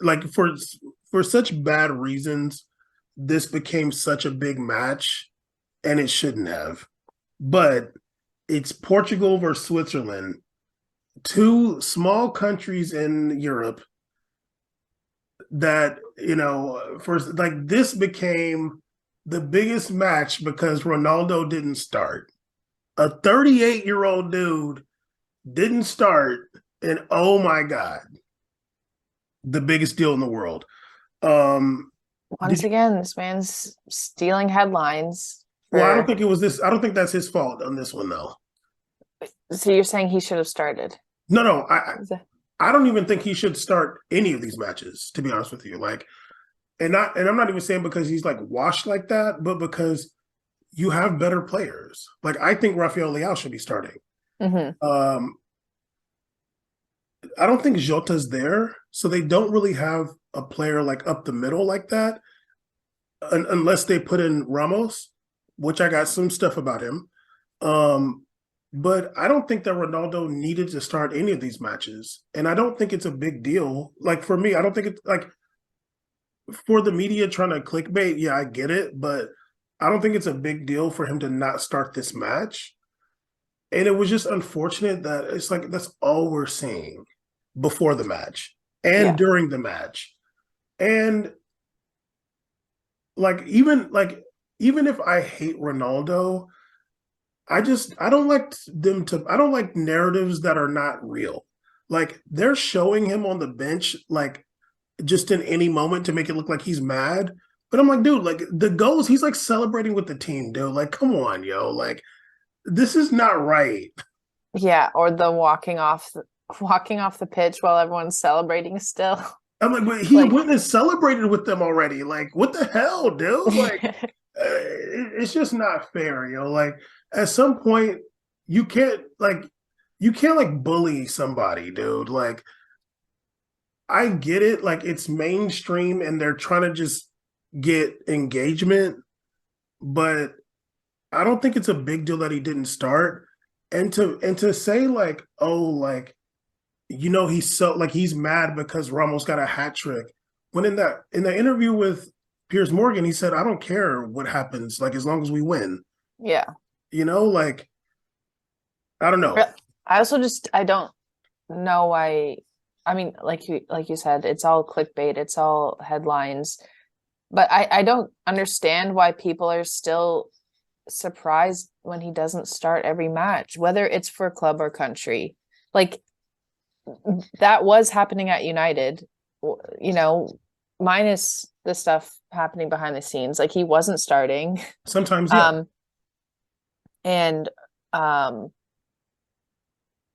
like for such bad reasons, this became such a big match, and it shouldn't have. But it's Portugal versus Switzerland, two small countries in Europe that, first, like, this became the biggest match because Ronaldo didn't start. A 38-year-old dude didn't start, and oh my God, the biggest deal in the world. Um, Once again, this man's stealing headlines well, I don't for. think it was this. I don't think that's his fault on this one, though. So you're saying he should have started? No, no, Is that- I don't even think he should start any of these matches, to be honest with you. Like, and I'm not even saying because he's like washed like that, but because you have better players. Like, I think Rafael Leao should be starting. Mhm. Um, I don't think Jota's there, so they don't really have a player like up the middle like that, unless they put in Ramos, which I got some stuff about him. Um, but I don't think that Ronaldo needed to start any of these matches, and I don't think it's a big deal. Like, for me, I don't think it's like, for the media trying to clickbait. Yeah, I get it, but I don't think it's a big deal for him to not start this match. And it was just unfortunate that it's like that's all we're seeing before the match and Yeah. during the match. And like even if I hate Ronaldo, I don't like I don't like narratives that are not real. Like, they're showing him on the bench like just in any moment to make it look like he's mad. But I'm like, dude, like, the goals, he's like celebrating with the team, dude. Like, come on, yo. Like, this is not right. Yeah, or the walking off the pitch while everyone's celebrating still. I'm like, but he Like went and celebrated with them already. Like, what the hell, dude? Like, it's just not fair, yo. Like, at some point, you can't like you can't like bully somebody, dude. Like, I get it, like, it's mainstream and they're trying to just get engagement, but I don't think it's a big deal that he didn't start. And to say like, oh, like, he's so like he's mad because Ramos got a hat trick. When in the interview with Piers Morgan, he said, I don't care what happens, like, as long as we win. yeah. Like, I don't know. I don't know why. I mean, like you said, it's all clickbait, it's all headlines. But I don't understand why people are still surprised when he doesn't start every match, whether it's for club or country. Like, that was happening at United, you know, minus the stuff happening behind the scenes. Like, he wasn't starting. Sometimes, yeah. Um, and um,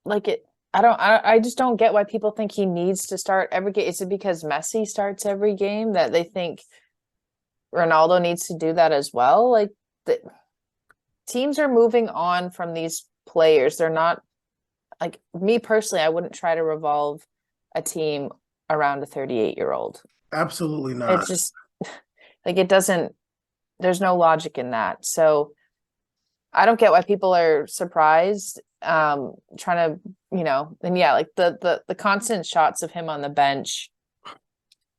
like it, I just don't get why people think he needs to start every game. Is it because Messi starts every game that they think Ronaldo needs to do that as well? Like, the teams are moving on from these players. They're not, like, me personally, I wouldn't try to revolve a team around a 38-year-old. Absolutely It's not. just like it doesn't, there's no logic in that. So I don't get why people are surprised. Trying to, and yeah, like the constant shots of him on the bench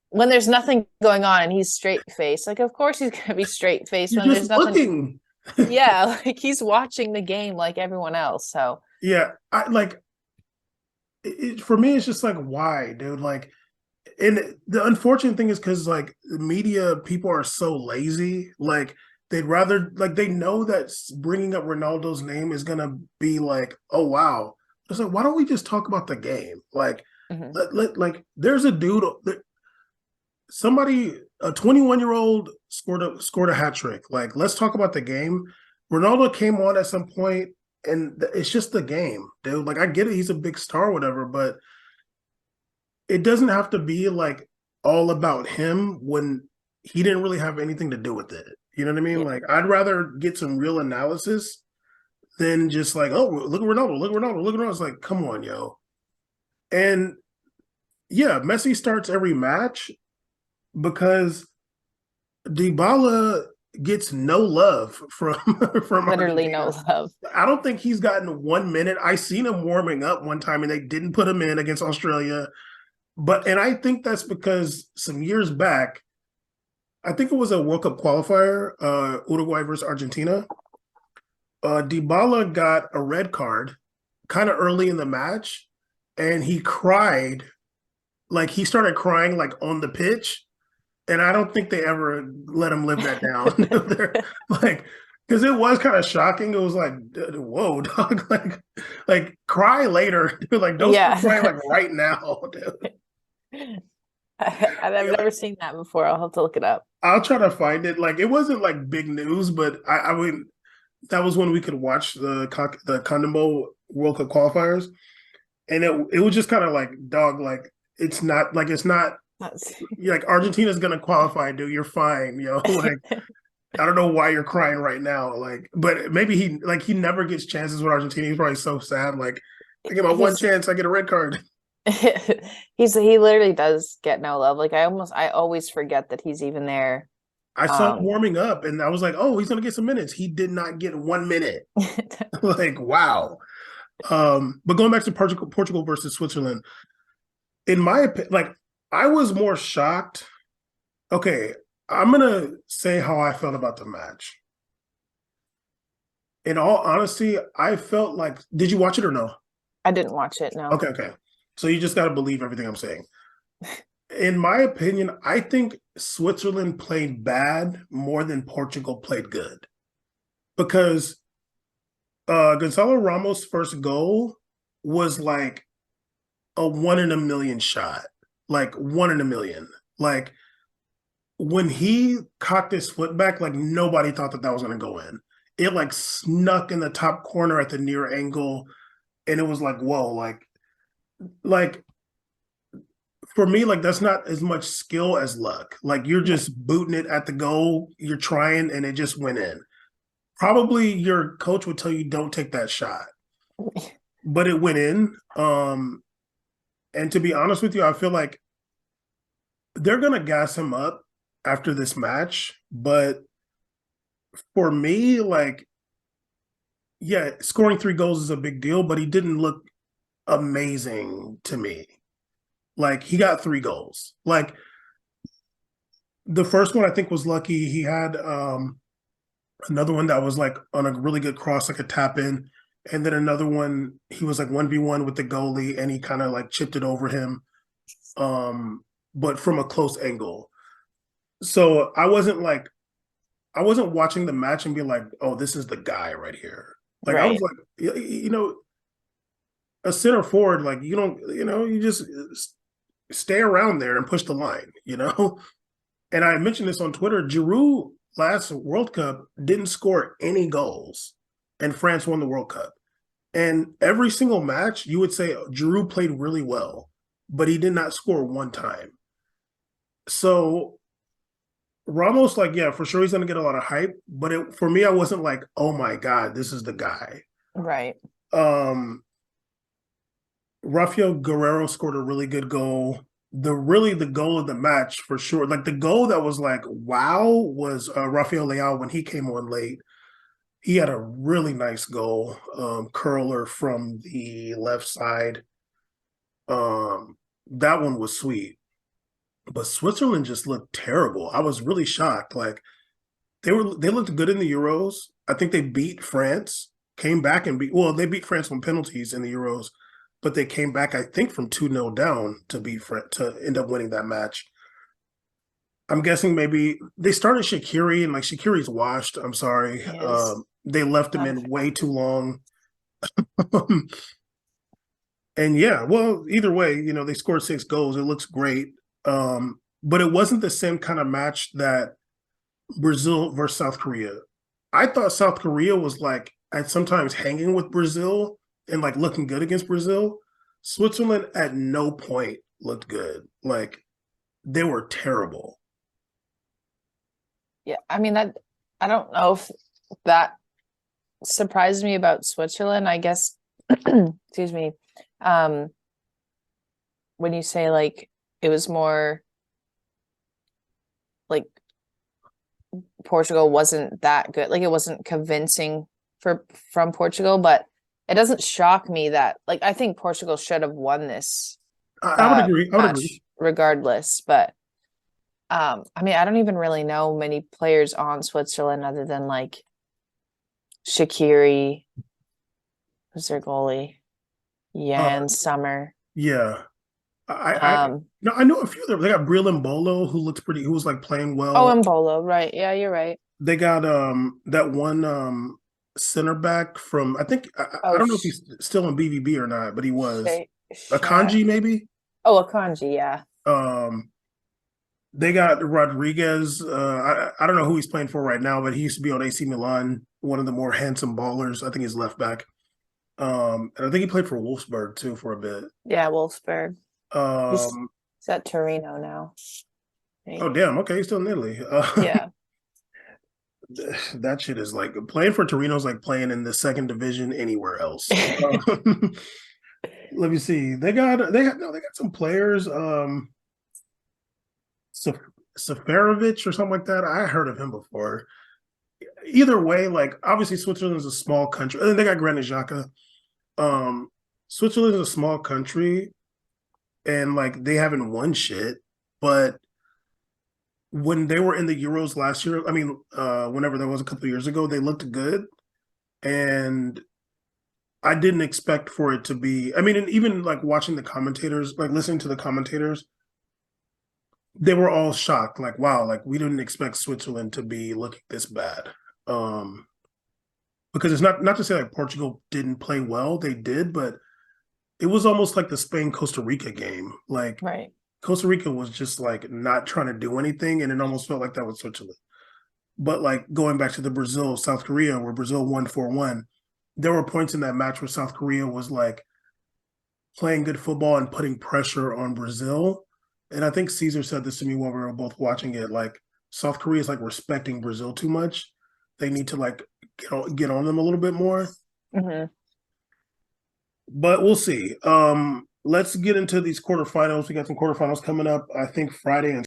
when there's nothing going on and he's straight faced. Like, of course he's gonna be straight faced You're when just there's nothing. looking. Yeah, like he's watching the game like everyone else. So Yeah, I like for me, it's just like, why, dude? Like, and the unfortunate thing is because, like, the media people are so lazy. Like, they'd rather, like, they know that bringing up Ronaldo's name is gonna be like, oh wow. It's like, why don't we just talk about the game? Like, mhm. like, there's a dude, somebody, a 21-year-old scored a hat trick. Like, let's talk about the game. Ronaldo came on at some point, and it's just the game, dude. Like, I get it, he's a big star, whatever, but it doesn't have to be like all about him when he didn't really have anything to do with it. You know what I mean? Yeah. Like, I'd rather get some real analysis than just like, oh, look at Ronaldo, look at Ronaldo, look at Ronaldo. It's like, come on, yo. And yeah, Messi starts every match because Dybala gets no love from from Literally no Argentina. love. I don't think he's gotten 1 minute. I seen him warming up one time, and they didn't put him in against Australia. But and I think that's because some years back, I think it was a World Cup qualifier, Uruguay versus Argentina. Dybala got a red card kind of early in the match, and he cried, like he started crying like on the pitch, and I don't think they ever let him live that down. They're like, because it was kind of shocking. It was like, whoa, dog, like cry later, dude. Like don't start crying Yeah. like right now, dude. I've never seen that before. I'll have to look it up. I'll try to find it. Like it wasn't like big news, but I mean that was when we could watch the Condom World Cup qualifiers, and it was just kind of like dog, like it's not That's like Argentina's gonna qualify, dude. You're fine, Like I don't know why you're crying right now, like, but maybe he never gets chances with Argentina. He's probably so sad, like I get my one he's chance, I get a red card. he literally does get no love. Like I always forget that he's even there. I saw him Um warming up, and I was like, oh, he's gonna get some minutes. He did not get 1 minute. Like wow. But going back to Portugal versus Switzerland, in my opinion, like I was more shocked. Okay, I'm gonna say how I felt about the match. In all honesty, I felt like, did you watch it or no? I didn't watch it, no. Okay, okay. So you just got to believe everything I'm saying. In my opinion, I think Switzerland played bad more than Portugal played good because Gonzalo Ramos' first goal was like a 1 in a million shot, like 1 in a million. Like when he cocked his foot back, like nobody thought that was going to go in. It like snuck in the top corner at the near angle, and it was like, whoa, like for me, like that's not as much skill as luck. Like you're just booting it at the goal, you're trying, and it just went in. Probably your coach would tell you don't take that shot, but it went in. And to be honest with you, I feel like they're gonna gas him up after this match. But for me, like, yeah, scoring 3 goals is a big deal, but he didn't look amazing to me. Like he got 3 goals. Like the first one I think was lucky. He had another one that was like on a really good cross, like a tap in. And then another one, he was like 1v1 with the goalie and he kind of like chipped it over him. But from a close angle. So I wasn't watching the match and be like, oh, this is the guy right here. Like I was Right. like, a center forward, like you don't, you just stay around there and push the line. And I mentioned this on Twitter. Giroud last World Cup didn't score any goals, and France won the World Cup. And every single match, you would say Giroud played really well, but he did not score one time. So Ramos, like, yeah, for sure he's going to get a lot of hype. But for me, I wasn't like, oh my God, this is the guy. Right. Um, Rafael Guerrero scored a really good goal. The goal of the match for sure. Like the goal that was like wow was Rafael Leao when he came on late. He had a really nice goal, curler from the left side. That one was sweet. But Switzerland just looked terrible. I was really shocked. Like they looked good in the Euros. I think they beat France, came back and they beat France on penalties in the Euros, but they came back, I think, from 2-0 down to to end up winning that match. I'm guessing maybe they started Shaqiri and like Shaqiri's washed. I'm sorry. Yes. They left him Not a in fan. way too long. And yeah, well, either way, they scored 6 goals. It looks great. But it wasn't the same kind of match that Brazil versus South Korea. I thought South Korea was like at sometimes hanging with Brazil and like looking good against Brazil. Switzerland at no point looked good. Like they were terrible. Yeah, I mean that I don't know if that surprised me about Switzerland. I guess excuse me. Um when you say like it was more like Portugal wasn't that good, like it wasn't convincing from Portugal, but it doesn't shock me that like I think Portugal should have won this I would agree. I would agree. match regardless. But I mean, I don't even really know many players on Switzerland other than like Shaqiri, who's their goalie, Uh, Jan Summer. yeah. I Um, no, I know a few of them. They got Breland Bolo, who looks pretty, who was like playing oh, well. and Bolo, right? Yeah, you're right. They got that one center back from I think I Oh, don't know if he's still in BVB or not, but he was Shat. Akanji maybe. Oh, Akanji, yeah. Um, they got Rodriguez. I don't know who he's playing for right now, but he used to be on AC Milan, one of the more handsome ballers. I think he's left back. And I think he played for Wolfsburg too for a bit. Yeah, Wolfsburg. He's, Um, he's at Torino now. oh Right? damn, okay, he's still in Italy. Yeah. That shit is like playing for Torino is like playing in the second division anywhere else. Let me see. They got some players. Safarovich or something like that. I heard of him before. Either way, like obviously Switzerland is a small country. And they got Granit Xhaka. Switzerland is a small country, and like they haven't won shit. But when they were in the Euros last year, I mean, whenever that was a couple of years ago, they looked good, and I didn't expect for it to be. I mean, and even like watching the commentators, like listening to the commentators, they were all shocked. Like, wow, like we didn't expect Switzerland to be looking this bad. Um, because it's not to say like Portugal didn't play well, they did, but it was almost like the Spain Costa Rica game. Like Right. Costa Rica was just like not trying to do anything, and it almost felt like that was Switzerland. But like going back to the Brazil South Korea, where Brazil won 4-1, there were points in that match where South Korea was like playing good football and putting pressure on Brazil. And I think Caesar said this to me while we were both watching it. Like South Korea is like respecting Brazil too much. They need to like get on them a little bit more. Hmm. But we'll see. Let's get into these quarterfinals. We got some quarterfinals coming up. I think Friday and